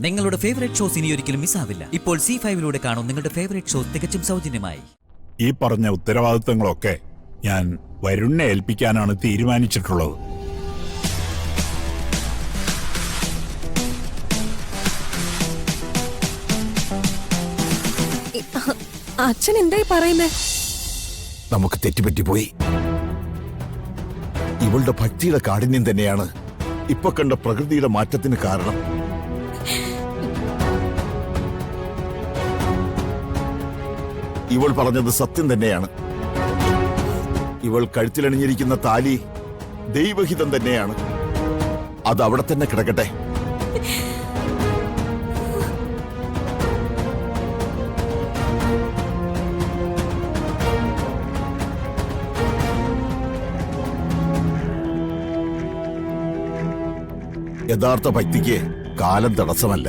നിങ്ങളുടെ favourite shows ഇനി ഒരിക്കലും മിസ്സാവില്ല. ഇപ്പോൾ C5 കാണും നിങ്ങളുടെ ഫേവറേറ്റ് ഷോസ് തികച്ചും സൗജന്യമായി. ഈ പറഞ്ഞ ഉത്തരവാദിത്തങ്ങളൊക്കെ ഞാൻ വരുണിനെ ഏൽപ്പിക്കാനാണ് തീരുമാനിച്ചിട്ടുള്ളത്. അച്ഛൻ എന്തായി പറയുന്നേ? നമുക്ക് തെറ്റുപറ്റിപ്പോയി. ഇവളുടെ ഭക്തിയുടെ കാഠിന്യം തന്നെയാണ് ഇപ്പൊ കണ്ട പ്രകൃതിയുടെ മാറ്റത്തിന് കാരണം. ഇവൾ പറഞ്ഞത് സത്യം തന്നെയാണ്. ഇവൾ കഴുത്തിലണിഞ്ഞിരിക്കുന്ന താലി ദൈവഹിതം തന്നെയാണ്. അത് അവിടെ തന്നെ കിടക്കട്ടെ. യഥാർത്ഥ ഭക്തിക്ക് കാലം തടസ്സമല്ല.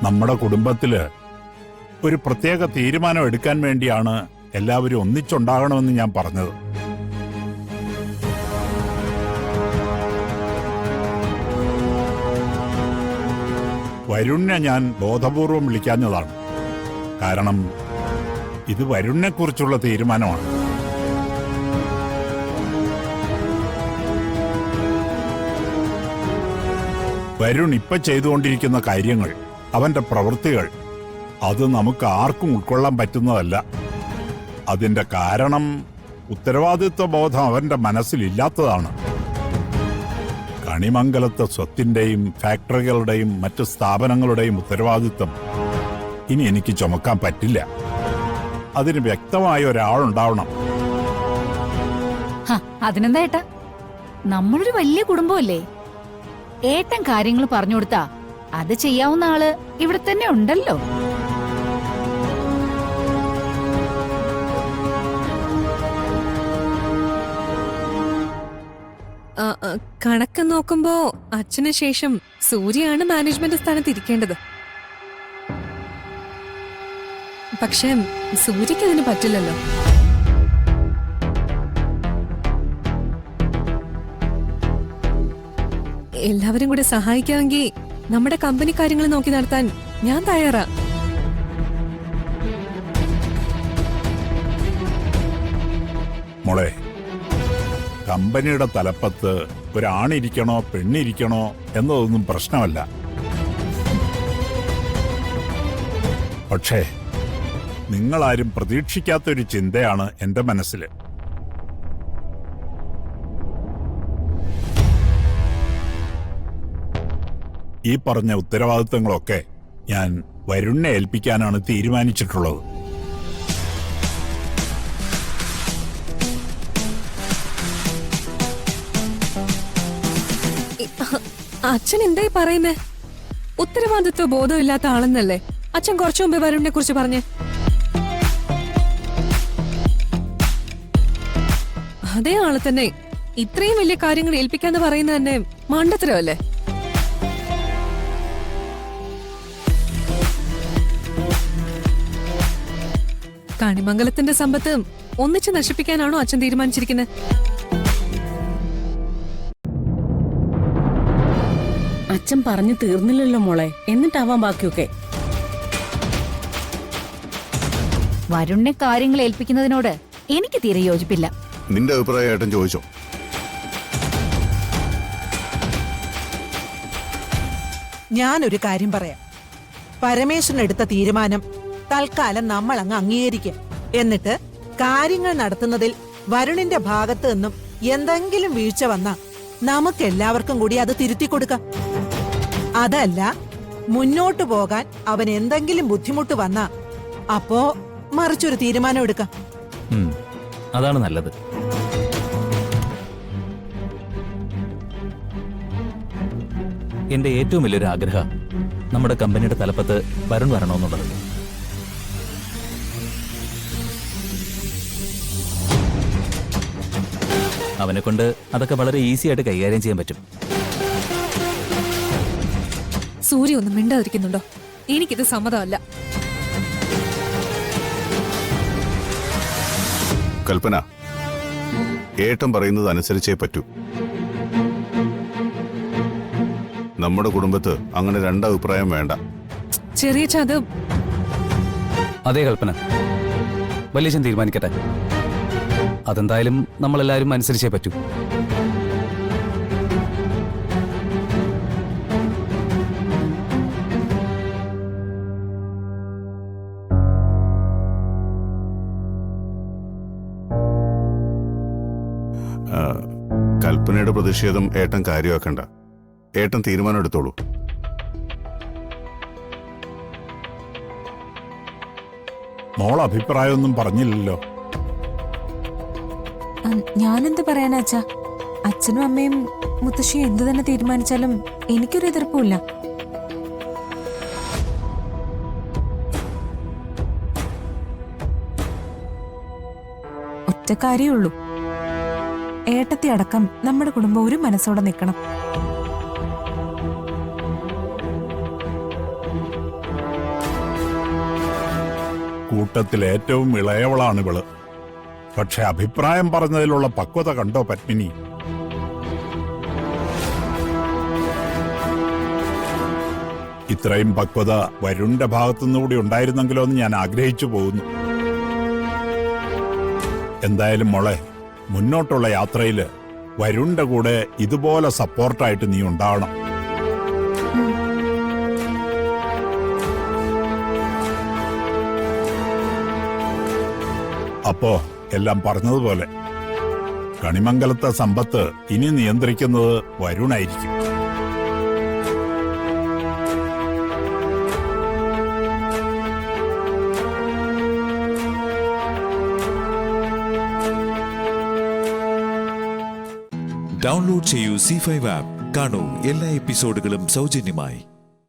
നമ്മുടെ കുടുംബത്തില് ഒരു പ്രത്യേക തീരുമാനം എടുക്കാൻ വേണ്ടിയാണ് എല്ലാവരും ഒന്നിച്ചുണ്ടാകണമെന്ന് ഞാൻ പറഞ്ഞത്. വരുണിനെ ഞാൻ ബോധപൂർവം വിളിക്കാഞ്ഞതാണ്. കാരണം ഇത് വരുണിനെ കുറിച്ചുള്ള തീരുമാനമാണ്. വരുൺ ഇപ്പൊ ചെയ്തുകൊണ്ടിരിക്കുന്ന കാര്യങ്ങൾ, അവന്റെ പ്രവൃത്തികൾ, അത് നമുക്ക് ആർക്കും ഉൾക്കൊള്ളാൻ പറ്റുന്നതല്ല. അതിന്റെ കാരണം ഉത്തരവാദിത്വ ബോധം അവന്റെ മനസ്സിലില്ലാത്തതാണ്. കണിമംഗലത്തെ സ്വത്തിന്റെയും ഫാക്ടറികളുടെയും മറ്റു സ്ഥാപനങ്ങളുടെയും ഉത്തരവാദിത്വം ഇനി എനിക്ക് ചുമക്കാൻ പറ്റില്ല. അതിന് വ്യക്തമായ ഒരാളുണ്ടാവണം. അതിനെന്താ ഏട്ടാ, നമ്മളൊരു വലിയ കുടുംബമല്ലേ. ഏട്ടൻ കാര്യങ്ങൾ പറഞ്ഞു കൊടുത്താ അത് ചെയ്യാവുന്ന ആള് ഇവിടെ തന്നെ ഉണ്ടല്ലോ. കണക്ക് നോക്കുമ്പോ അച്ഛന് ശേഷം സൂര്യയാണ് മാനേജ്മെന്റ് സ്ഥാനത്ത് ഇരിക്കേണ്ടത്. പക്ഷെ സൂര്യക്ക് അതിന് പറ്റില്ലല്ലോ. എല്ലാവരും കൂടെ സഹായിക്കാമെങ്കിൽ നമ്മുടെ കമ്പനി കാര്യങ്ങൾ നോക്കി നടത്താൻ ഞാൻ തയ്യാറാ. മോളെ, കമ്പനിയുടെ തലപ്പത്ത് ഒരാണിരിക്കണോ പെണ്ണിരിക്കണോ എന്നതൊന്നും പ്രശ്നമല്ല. പക്ഷേ നിങ്ങളാരും പ്രതീക്ഷിക്കാത്തൊരു ചിന്തയാണ് എന്റെ മനസ്സിൽ. ഈ പറഞ്ഞ ഉത്തരവാദിത്തങ്ങളൊക്കെ ഞാൻ വരുണിനെ ഏൽപ്പിക്കാനാണ് തീരുമാനിച്ചിട്ടുള്ളത്. അച്ഛൻ എന്തായി പറയുന്നേ? ഉത്തരവാദിത്വ ബോധമില്ലാത്ത ആളെന്നല്ലേ അച്ഛൻ കുറച്ചു മുമ്പേ വരുണിനെ കുറിച്ച് പറഞ്ഞേ? അതേ ആളെ തന്നെ ഇത്രയും വലിയ കാര്യങ്ങൾ ഏൽപ്പിക്കാന്ന് പറയുന്നത് തന്നെ മണ്ടത്തരമല്ലേ? കണിമംഗലത്തിന്റെ സമ്പത്ത് ഒന്നിച്ച് നശിപ്പിക്കാനാണോ അച്ഛൻ തീരുമാനിച്ചിരിക്കുന്നത്? അച്ഛൻ പറഞ്ഞു തീർന്നില്ലല്ലോ മോളെ, എന്നിട്ടാവാൻ ബാക്കിയൊക്കെ. വരുണിനെ കാര്യങ്ങൾ ഏൽപ്പിക്കുന്നതിനോട് എനിക്ക് തീരെ യോജിപ്പില്ല. നിന്റെ അഭിപ്രായം ഏട്ടൻ ചോദിച്ചോ? ഞാനൊരു കാര്യം പറയാം. പരമേശ്വരൻ എടുത്ത തീരുമാനം തൽക്കാലം നമ്മൾ അങ്ങ് അംഗീകരിക്കുക. എന്നിട്ട് കാര്യങ്ങൾ നടത്തുന്നതിൽ വരുണിന്റെ ഭാഗത്ത് നിന്നും എന്തെങ്കിലും വീഴ്ച വന്നാ നമുക്കെല്ലാവർക്കും കൂടി അത് തിരുത്തി കൊടുക്കാം. അതല്ല, മുന്നോട്ടു പോകാൻ അവൻ എന്തെങ്കിലും ബുദ്ധിമുട്ട് വന്നാ അപ്പോ മറിച്ചൊരു തീരുമാനം എടുക്കാം. അതാണ് നല്ലത്. എന്റെ ഏറ്റവും വലിയൊരു ആഗ്രഹം നമ്മുടെ കമ്പനിയുടെ തലപ്പത്ത് വരുൺ വരണമെന്നുള്ളത്. അവനെ കൊണ്ട് അതൊക്കെ വളരെ ഈസി ആയിട്ട് കൈകാര്യം ചെയ്യാൻ പറ്റും. സൂര്യ ഒന്നും മിണ്ടാതിരിക്കുന്നുണ്ടോ? എനിക്കിത് സമ്മതമല്ല. കൽപ്പന, ഏട്ടൻ പറയുന്നത് അനുസരിച്ചേ പറ്റൂ. നമ്മുടെ കുടുംബത്ത് അങ്ങനെ രണ്ടഭിപ്രായം വേണ്ട. ചെറിയ ചത് അതേ കൽപ്പന, വലിയച്ഛൻ തീരുമാനിക്കട്ടെ. അതെന്തായാലും നമ്മളെല്ലാവരും അനുസരിച്ചേ പറ്റൂ. കൽപ്പനയുടെ പ്രതിഷേധം ഏട്ടൻ കാര്യമാക്കണ്ട. ഏട്ടൻ തീരുമാനം എടുത്തോളൂ. മോൾ അഭിപ്രായമൊന്നും പറഞ്ഞില്ലല്ലോ. ഞാനെന്ത് പറയാനാ അച്ഛാ? അച്ഛനും അമ്മയും മുത്തശ്ശിയും എന്തു തന്നെ തീരുമാനിച്ചാലും എനിക്കൊരു എതിർപ്പുമില്ല. ഒറ്റ കാര്യമുള്ളൂ, ഏട്ടത്തി അടക്കം നമ്മുടെ കുടുംബം ഒരു മനസ്സോടെ നിൽക്കണം. കൂട്ടത്തിൽ ഏറ്റവും ഇളയവളാണ് ഇവള്. പക്ഷെ അഭിപ്രായം പറഞ്ഞതിലുള്ള പക്വത കണ്ടോ പത്മിനി? ഇത്രയും പക്വത വരുണിന്റെ ഭാഗത്തുനിന്നുകൂടി ഉണ്ടായിരുന്നെങ്കിലോ എന്ന് ഞാൻ ആഗ്രഹിച്ചു പോകുന്നു. എന്തായാലും മോളെ, മുന്നോട്ടുള്ള യാത്രയില് വരുണിന്റെ കൂടെ ഇതുപോലെ സപ്പോർട്ടായിട്ട് നീ ഉണ്ടാവണം. അപ്പോ എല്ലാം പറഞ്ഞതുപോലെ കണിമംഗലത്തെ സമ്പത്ത് ഇനി നിയന്ത്രിക്കുന്നത് വരുണായിരിക്കും. ഡൗൺലോഡ് ചെയ്യൂ C5 ആപ്പ്. കാണൂ എല്ലാ എപ്പിസോഡുകളും സൗജന്യമായി.